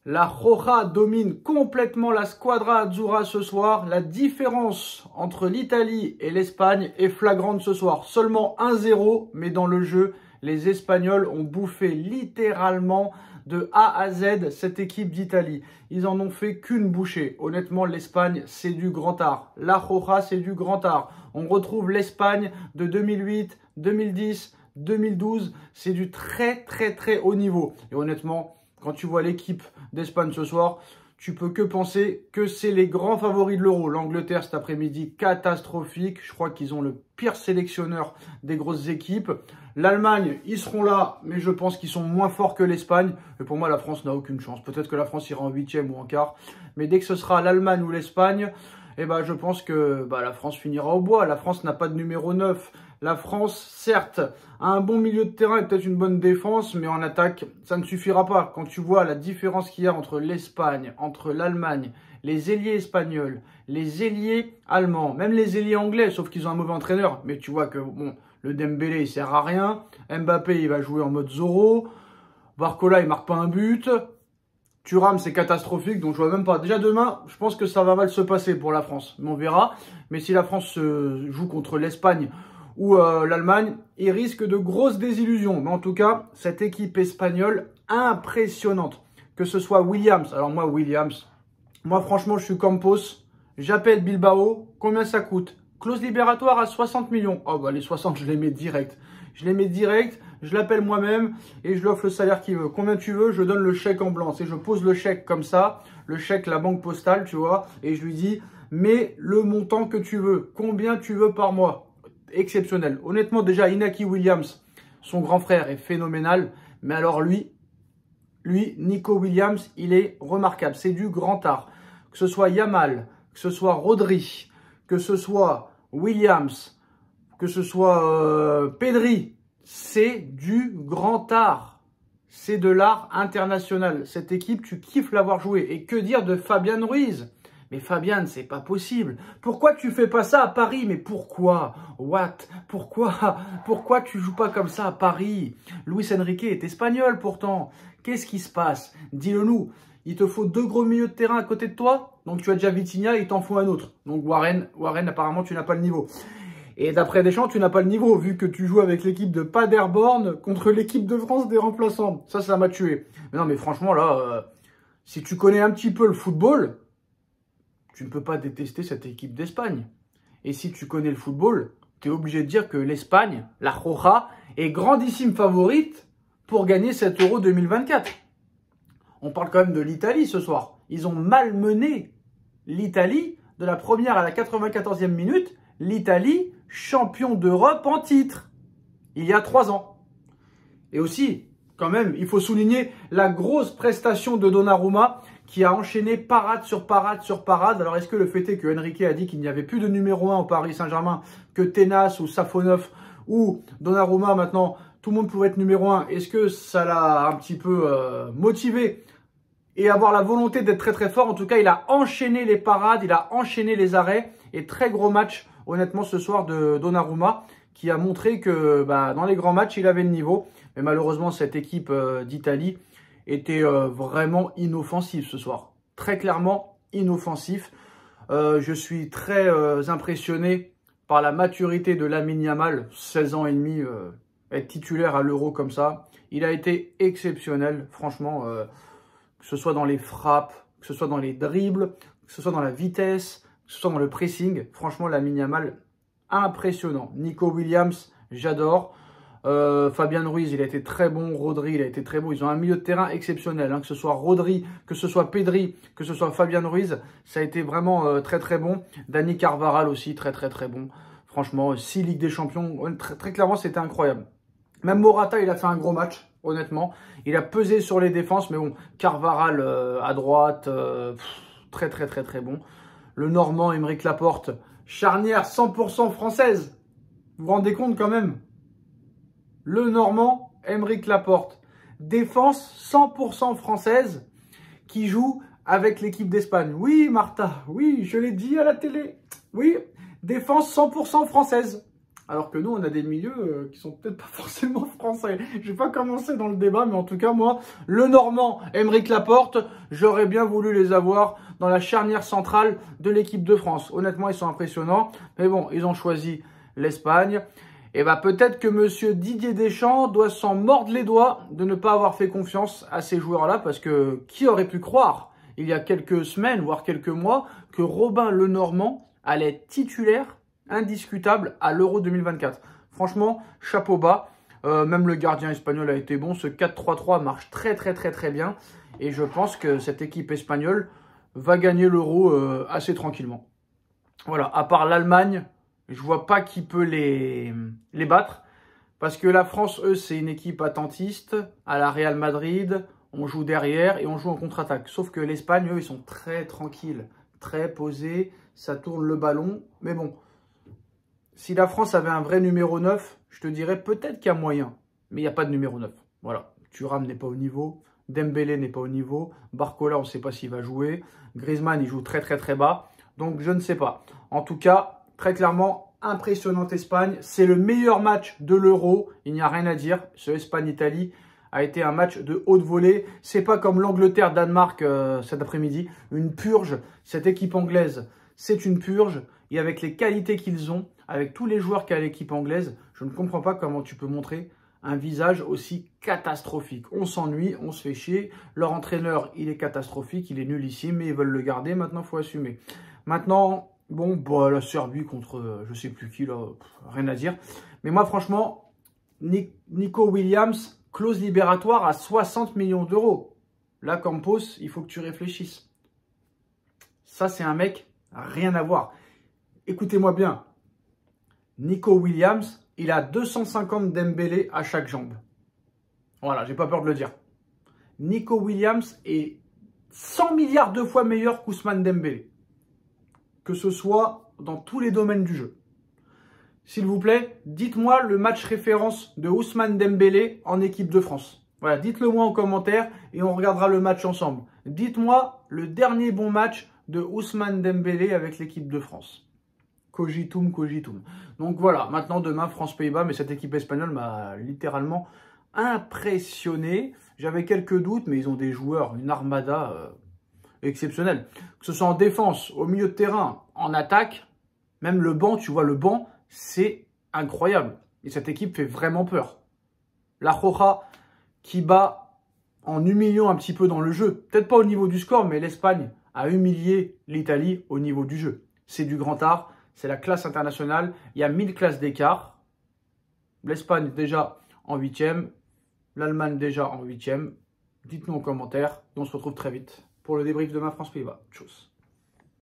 La Roja domine complètement la Squadra Azzurra ce soir. La différence entre l'Italie et l'Espagne est flagrante ce soir. Seulement 1-0, mais dans le jeu, les Espagnols ont bouffé littéralement de A à Z cette équipe d'Italie. Ils en ont fait qu'une bouchée. Honnêtement, l'Espagne, c'est du grand art. La Roja, c'est du grand art. On retrouve l'Espagne de 2008, 2010, 2012. C'est du très haut niveau. Et honnêtement, quand tu vois l'équipe d'Espagne ce soir, tu peux que penser que c'est les grands favoris de l'Euro. L'Angleterre cet après-midi, catastrophique. Je crois qu'ils ont le pire sélectionneur des grosses équipes. L'Allemagne, ils seront là, mais je pense qu'ils sont moins forts que l'Espagne. Et pour moi, la France n'a aucune chance. Peut-être que la France ira en 8e ou en quart. Mais dès que ce sera l'Allemagne ou l'Espagne, eh ben, je pense que la France finira au bois. La France n'a pas de numéro 9. La France, certes, a un bon milieu de terrain et peut-être une bonne défense, mais en attaque, ça ne suffira pas. Quand tu vois la différence qu'il y a entre l'Espagne, entre l'Allemagne, les ailiers espagnols, les ailiers allemands, même les ailiers anglais, sauf qu'ils ont un mauvais entraîneur. Mais tu vois que bon, le Dembélé, il sert à rien. Mbappé, il va jouer en mode Zorro. Barcola, il marque pas un but. Thuram, c'est catastrophique, donc je vois même pas. Déjà demain, je pense que ça va mal se passer pour la France. Mais on verra. Mais si la France joue contre l'Espagne ou l'Allemagne, il risque de grosses désillusions. Mais en tout cas, cette équipe espagnole, impressionnante. Que ce soit Williams. Alors moi, Williams, franchement, je suis Campos. J'appelle Bilbao. Combien ça coûte? Clause libératoire à 60 millions. Oh bah les 60, je les mets direct. Je les mets direct, je l'appelle moi-même et je lui offre le salaire qu'il veut. Combien tu veux? Je donne le chèque en blanc. Je pose le chèque comme ça, le chèque, la banque postale, tu vois, et je lui dis, mets le montant que tu veux. Combien tu veux par mois? Exceptionnel. Honnêtement, déjà, Inaki Williams, son grand frère, est phénoménal. Mais alors lui, Nico Williams, il est remarquable. C'est du grand art. Que ce soit Yamal, que ce soit Rodri, que ce soit Williams, que ce soit Pedri, c'est du grand art. C'est de l'art international. Cette équipe, tu kiffes l'avoir joué. Et que dire de Fabian Ruiz? Mais Fabian, c'est pas possible. Pourquoi tu fais pas ça à Paris? Mais pourquoi? What? Pourquoi tu joues pas comme ça à Paris? Luis Enrique est espagnol pourtant. Qu'est-ce qui se passe? Dis-le nous. Il te faut 2 gros milieux de terrain à côté de toi. Donc tu as déjà Vitinha, il t'en faut un autre. Donc Warren, apparemment, tu n'as pas le niveau. Et d'après Deschamps, tu n'as pas le niveau, vu que tu joues avec l'équipe de Paderborn contre l'équipe de France des remplaçants. Ça m'a tué. Mais non, mais franchement, là, si tu connais un petit peu le football, tu ne peux pas détester cette équipe d'Espagne. Et si tu connais le football, tu es obligé de dire que l'Espagne, la Roja, est grandissime favorite pour gagner cet Euro 2024. On parle quand même de l'Italie ce soir. Ils ont malmené l'Italie de la première à la 94e minute. L'Italie, champion d'Europe en titre, il y a 3 ans. Et aussi, quand même, il faut souligner la grosse prestation de Donnarumma qui a enchaîné parade sur parade sur parade. Alors, est-ce que le fait est que Enrique a dit qu'il n'y avait plus de numéro 1 au Paris Saint-Germain, que Tenas ou Safonov ou Donnarumma, maintenant, tout le monde pouvait être numéro 1. Est-ce que ça l'a un petit peu motivé et avoir la volonté d'être très fort? En tout cas, il a enchaîné les parades, il a enchaîné les arrêts. Et très gros match, honnêtement, ce soir de Donnarumma, qui a montré que dans les grands matchs, il avait le niveau. Mais malheureusement, cette équipe d'Italie était vraiment inoffensive ce soir. Très clairement inoffensif. Je suis très impressionné par la maturité de Lamine Yamal, 16 ans et demi, être titulaire à l'Euro comme ça. Il a été exceptionnel, franchement, que ce soit dans les frappes, que ce soit dans les dribbles, que ce soit dans la vitesse, que ce soit dans le pressing. Franchement, Lamine Yamal, impressionnant. Nico Williams, j'adore. Fabian Ruiz, il a été très bon. Rodri, il a été très bon. Ils ont un milieu de terrain exceptionnel. Que ce soit Rodri, que ce soit Pedri, que ce soit Fabian Ruiz, ça a été vraiment très bon. Dani Carvajal aussi, très bon. Franchement, 6 Ligues des Champions, très clairement, c'était incroyable. Même Morata, il a fait un gros match, honnêtement. Il a pesé sur les défenses, mais bon, Carvajal à droite, très bon. Le Normand, Aymeric Laporte, charnière 100% française. Vous vous rendez compte quand même? Le Normand, Aymeric Laporte. Défense 100% française qui joue avec l'équipe d'Espagne. Oui, Martha, oui, je l'ai dit à la télé. Oui, défense 100% française. Alors que nous, on a des milieux qui sont peut-être pas forcément français. Je vais pas commencer dans le débat, mais en tout cas, moi, le Normand, Aymeric Laporte, j'aurais bien voulu les avoir dans la charnière centrale de l'équipe de France. Honnêtement, ils sont impressionnants. Mais bon, ils ont choisi l'Espagne. Et bah peut-être que monsieur Didier Deschamps doit s'en mordre les doigts de ne pas avoir fait confiance à ces joueurs-là, parce que qui aurait pu croire, il y a quelques semaines, voire quelques mois, que Robin Lenormand allait être titulaire indiscutable à l'Euro 2024. Franchement, chapeau bas. Même le gardien espagnol a été bon. Ce 4-3-3 marche très bien. Et je pense que cette équipe espagnole va gagner l'Euro assez tranquillement. Voilà, à part l'Allemagne, je vois pas qui peut les battre. Parce que la France, eux, c'est une équipe attentiste. À la Real Madrid, on joue derrière et on joue en contre-attaque. Sauf que l'Espagne, eux, ils sont très tranquilles, très posés. Ça tourne le ballon. Mais bon, si la France avait un vrai numéro 9, je te dirais peut-être qu'il y a moyen. Mais il n'y a pas de numéro 9. Voilà. Thuram n'est pas au niveau. Dembélé n'est pas au niveau. Barcola, on ne sait pas s'il va jouer. Griezmann, il joue très bas. Donc, je ne sais pas. En tout cas, très clairement, impressionnante Espagne. C'est le meilleur match de l'Euro. Il n'y a rien à dire. Ce Espagne-Italie a été un match de haute volée. C'est pas comme l'Angleterre-Danemark cet après-midi. Une purge. Cette équipe anglaise, c'est une purge. Et avec les qualités qu'ils ont, avec tous les joueurs qu'a l'équipe anglaise, je ne comprends pas comment tu peux montrer un visage aussi catastrophique. On s'ennuie, on se fait chier. Leur entraîneur, il est catastrophique, il est nullissime, mais ils veulent le garder. Maintenant, il faut assumer. Maintenant, bon, bah, la Serbie contre je sais plus qui, là, rien à dire. Mais moi, franchement, Nico Williams, clause libératoire à 60 millions d'euros. Là, Campos, il faut que tu réfléchisses. Ça, c'est un mec, rien à voir. Écoutez-moi bien. Nico Williams, il a 250 Dembélé à chaque jambe. Voilà, j'ai pas peur de le dire. Nico Williams est 100 milliards de fois meilleur qu'Ousmane Dembélé. Que ce soit dans tous les domaines du jeu. S'il vous plaît, dites-moi le match référence de Ousmane Dembélé en équipe de France. Voilà, dites-le moi en commentaire et on regardera le match ensemble. Dites-moi le dernier bon match de Ousmane Dembélé avec l'équipe de France. Cogitum. Donc voilà, maintenant demain France-Pays-Bas, mais cette équipe espagnole m'a littéralement impressionné. J'avais quelques doutes, mais ils ont des joueurs, une armada exceptionnelle. Que ce soit en défense, au milieu de terrain, en attaque, même le banc, tu vois, le banc, c'est incroyable. Et cette équipe fait vraiment peur. La Roja qui bat en humiliant un petit peu dans le jeu. Peut-être pas au niveau du score, mais l'Espagne a humilié l'Italie au niveau du jeu. C'est du grand art. C'est la classe internationale. Il y a 1000 classes d'écart. L'Espagne déjà en 8e. L'Allemagne déjà en 8e. Dites-nous en commentaire. Et on se retrouve très vite pour le débrief de ma France-Pays-Bas. Tchuss.